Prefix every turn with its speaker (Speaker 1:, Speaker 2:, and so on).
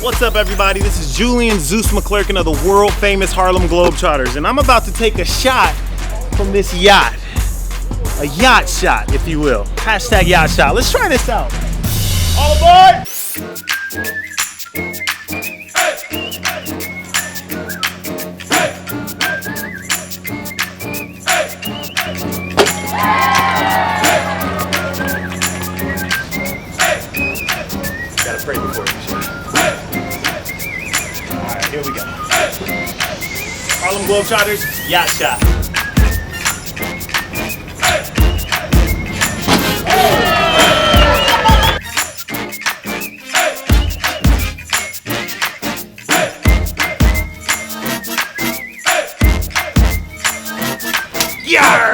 Speaker 1: What's up, everybody? This is Julian Zeus McClurkin of the world famous Harlem Globetrotters, and I'm about to take a shot from this yacht. A yacht shot, if you will. Hashtag yacht shot. Let's try this out. All aboard! Gotta pray before you shot. Alright, here we go. Harlem Globetrotters, yacht shot. Yeah!